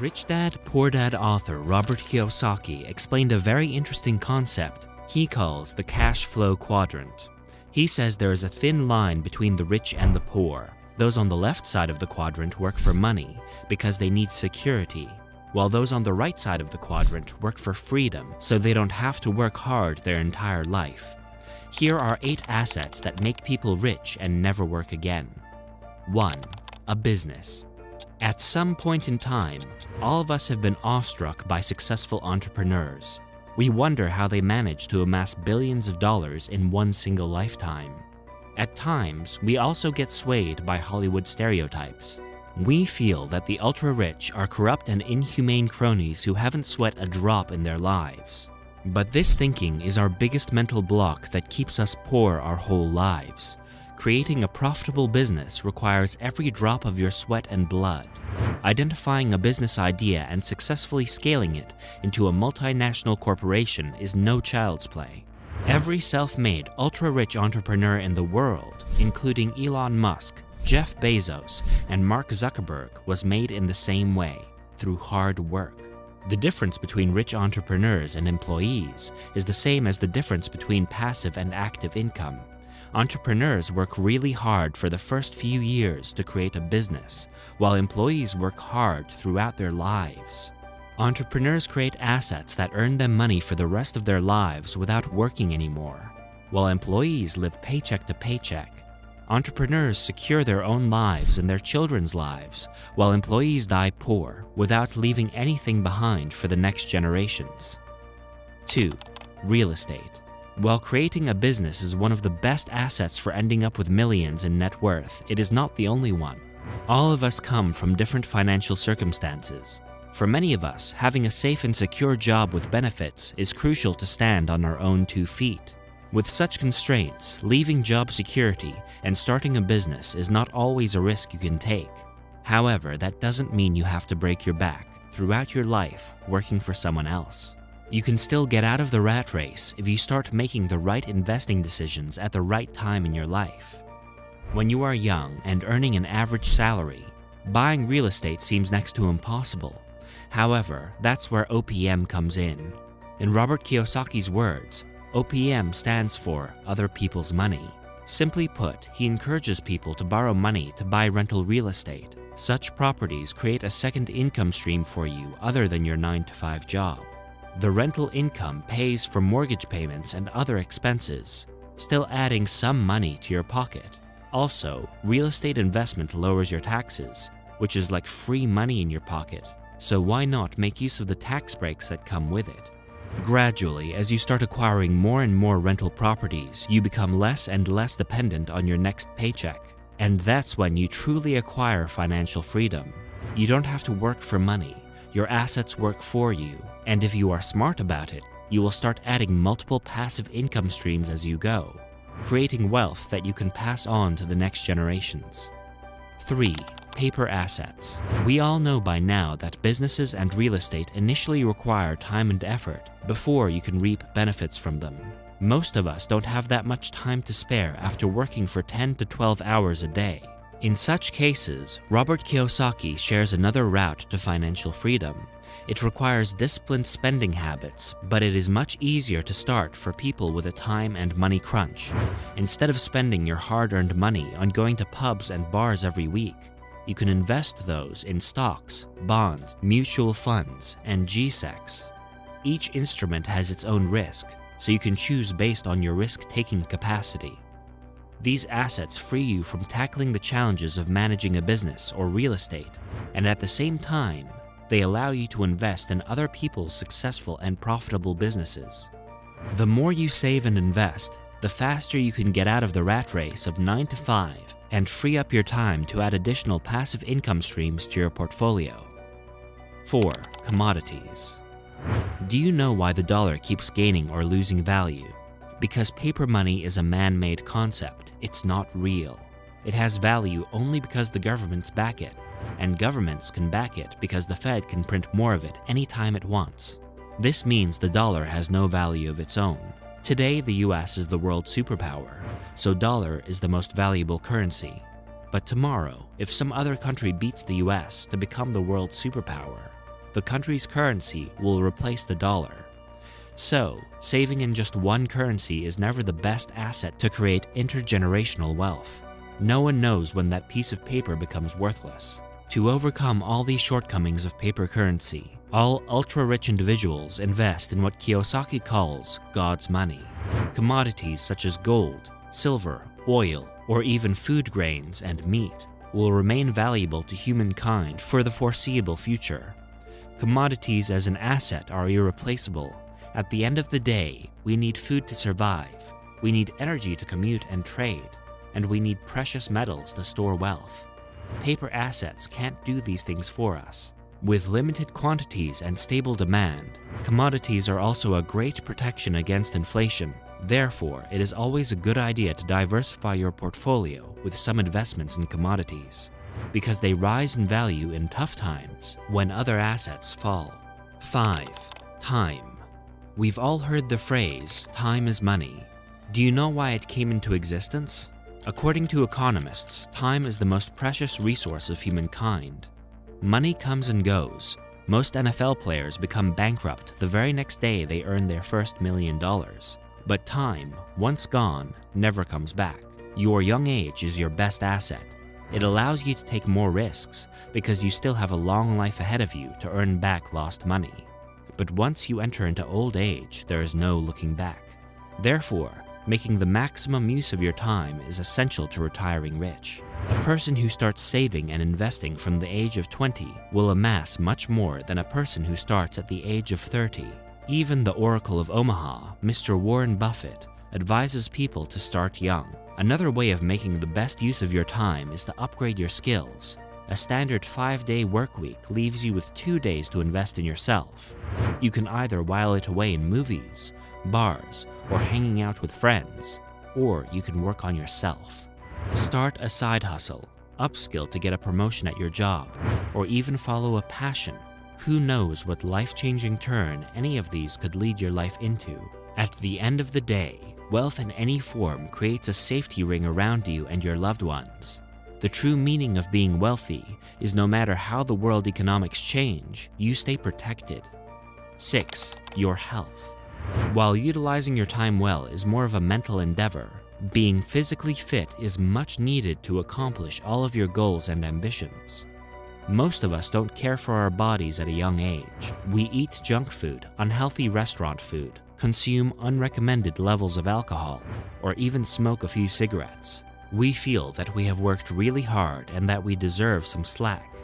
Rich Dad, Poor Dad author Robert Kiyosaki explained a very interesting concept he calls the cash flow quadrant. He says there is a thin line between the rich and the poor. Those on the left side of the quadrant work for money because they need security, while those on the right side of the quadrant work for freedom so they don't have to work hard their entire life. Here are 8 assets that make people rich and never work again. 1. A business. At some point in time, all of us have been awestruck by successful entrepreneurs. We wonder how they manage to amass billions of dollars in one single lifetime. At times, we also get swayed by Hollywood stereotypes. We feel that the ultra-rich are corrupt and inhumane cronies who haven't sweat a drop in their lives. But this thinking is our biggest mental block that keeps us poor our whole lives. Creating a profitable business requires every drop of your sweat and blood. Identifying a business idea and successfully scaling it into a multinational corporation is no child's play. Every self-made, ultra-rich entrepreneur in the world, including Elon Musk, Jeff Bezos, and Mark Zuckerberg, was made in the same way, through hard work. The difference between rich entrepreneurs and employees is the same as the difference between passive and active income. Entrepreneurs work really hard for the first few years to create a business, while employees work hard throughout their lives. Entrepreneurs create assets that earn them money for the rest of their lives without working anymore, while employees live paycheck to paycheck. Entrepreneurs secure their own lives and their children's lives, while employees die poor without leaving anything behind for the next generations. 2. Real estate. While creating a business is one of the best assets for ending up with millions in net worth, it is not the only one. All of us come from different financial circumstances. For many of us, having a safe and secure job with benefits is crucial to stand on our own 2 feet. With such constraints, leaving job security and starting a business is not always a risk you can take. However, that doesn't mean you have to break your back throughout your life working for someone else. You can still get out of the rat race if you start making the right investing decisions at the right time in your life. When you are young and earning an average salary, buying real estate seems next to impossible. However, that's where OPM comes in. In Robert Kiyosaki's words, OPM stands for other people's money. Simply put, he encourages people to borrow money to buy rental real estate. Such properties create a second income stream for you other than your 9-to-5 job. The rental income pays for mortgage payments and other expenses, still adding some money to your pocket. Also, real estate investment lowers your taxes, which is like free money in your pocket, so why not make use of the tax breaks that come with it? Gradually, as you start acquiring more and more rental properties, you become less and less dependent on your next paycheck. And that's when you truly acquire financial freedom. You don't have to work for money. Your assets work for you. And if you are smart about it, you will start adding multiple passive income streams as you go, creating wealth that you can pass on to the next generations. 3. Paper assets. We all know by now that businesses and real estate initially require time and effort before you can reap benefits from them. Most of us don't have that much time to spare after working for 10 to 12 hours a day. In such cases, Robert Kiyosaki shares another route to financial freedom. It requires disciplined spending habits, but it is much easier to start for people with a time and money crunch. Instead of spending your hard-earned money on going to pubs and bars every week, you can invest those in stocks, bonds, mutual funds, and GSECs. Each instrument has its own risk, so you can choose based on your risk-taking capacity. These assets free you from tackling the challenges of managing a business or real estate, and at the same time, they allow you to invest in other people's successful and profitable businesses. The more you save and invest, the faster you can get out of the rat race of 9 to 5 and free up your time to add additional passive income streams to your portfolio. 4. Commodities. Do you know why the dollar keeps gaining or losing value? Because paper money is a man-made concept. It's not real. It has value only because the governments back it, and governments can back it because the Fed can print more of it anytime it wants. This means the dollar has no value of its own. Today, the US is the world superpower, so dollar is the most valuable currency. But tomorrow, if some other country beats the US to become the world superpower, the country's currency will replace the dollar. So, saving in just one currency is never the best asset to create intergenerational wealth. No one knows when that piece of paper becomes worthless. To overcome all these shortcomings of paper currency, all ultra-rich individuals invest in what Kiyosaki calls God's money. Commodities such as gold, silver, oil, or even food grains and meat will remain valuable to humankind for the foreseeable future. Commodities as an asset are irreplaceable. At the end of the day, we need food to survive, we need energy to commute and trade, and we need precious metals to store wealth. Paper assets can't do these things for us. With limited quantities and stable demand, commodities are also a great protection against inflation. Therefore, it is always a good idea to diversify your portfolio with some investments in commodities, because they rise in value in tough times when other assets fall. 5. Time. We've all heard the phrase, time is money. Do you know why it came into existence? According to economists, time is the most precious resource of humankind. Money comes and goes. Most NFL players become bankrupt the very next day they earn their first $1 million. But time, once gone, never comes back. Your young age is your best asset. It allows you to take more risks because you still have a long life ahead of you to earn back lost money. But once you enter into old age, there is no looking back. Therefore, making the maximum use of your time is essential to retiring rich. A person who starts saving and investing from the age of 20 will amass much more than a person who starts at the age of 30. Even the Oracle of Omaha, Mr. Warren Buffett, advises people to start young. Another way of making the best use of your time is to upgrade your skills. A standard 5-day work week leaves you with 2 days to invest in yourself. You can either while it away in movies, bars, or hanging out with friends, or you can work on yourself. Start a side hustle, upskill to get a promotion at your job, or even follow a passion. Who knows what life-changing turn any of these could lead your life into? At the end of the day, wealth in any form creates a safety ring around you and your loved ones. The true meaning of being wealthy is no matter how the world economics change, you stay protected. 6. Your health. While utilizing your time well is more of a mental endeavor, being physically fit is much needed to accomplish all of your goals and ambitions. Most of us don't care for our bodies at a young age. We eat junk food, unhealthy restaurant food, consume unrecommended levels of alcohol, or even smoke a few cigarettes. We feel that we have worked really hard and that we deserve some slack.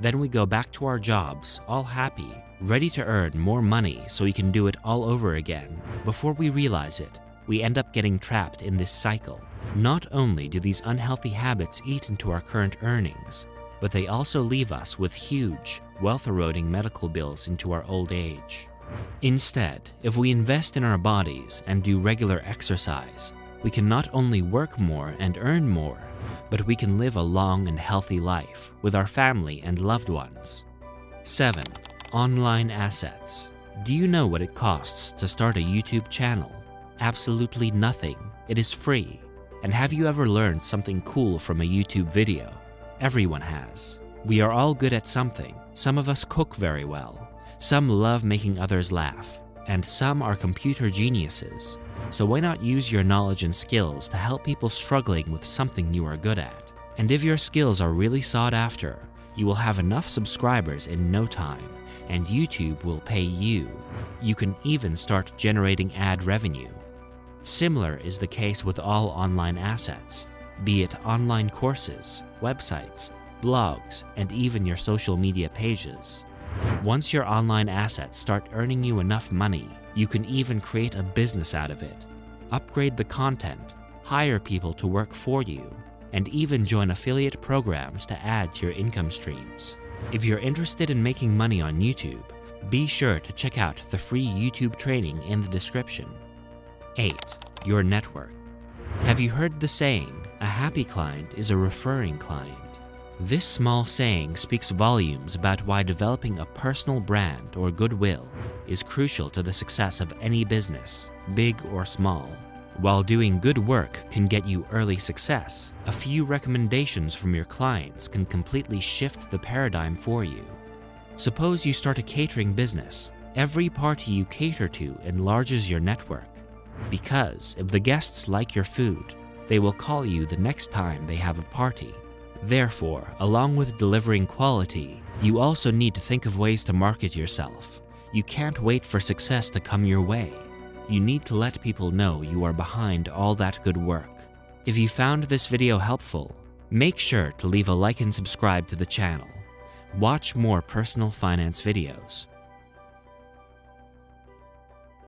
Then we go back to our jobs, all happy, ready to earn more money so we can do it all over again. Before we realize it, we end up getting trapped in this cycle. Not only do these unhealthy habits eat into our current earnings, but they also leave us with huge, wealth-eroding medical bills into our old age. Instead, if we invest in our bodies and do regular exercise, we can not only work more and earn more, but we can live a long and healthy life with our family and loved ones. 7. Online assets. Do you know what it costs to start a YouTube channel? Absolutely nothing. It is free. And have you ever learned something cool from a YouTube video? Everyone has. We are all good at something. Some of us cook very well. Some love making others laugh. And some are computer geniuses. So why not use your knowledge and skills to help people struggling with something you are good at? And if your skills are really sought after, you will have enough subscribers in no time, and YouTube will pay you. You can even start generating ad revenue. Similar is the case with all online assets, be it online courses, websites, blogs, and even your social media pages. Once your online assets start earning you enough money, you can even create a business out of it. Upgrade the content, hire people to work for you, and even join affiliate programs to add to your income streams. If you're interested in making money on YouTube, be sure to check out the free YouTube training in the description. 8. Your network. Have you heard the saying, a happy client is a referring client? This small saying speaks volumes about why developing a personal brand or goodwill is crucial to the success of any business, big or small. While doing good work can get you early success, a few recommendations from your clients can completely shift the paradigm for you. Suppose you start a catering business. Every party you cater to enlarges your network. Because if the guests like your food, they will call you the next time they have a party. Therefore, along with delivering quality, you also need to think of ways to market yourself. You can't wait for success to come your way. You need to let people know you are behind all that good work. If you found this video helpful, make sure to leave a like and subscribe to the channel. Watch more personal finance videos.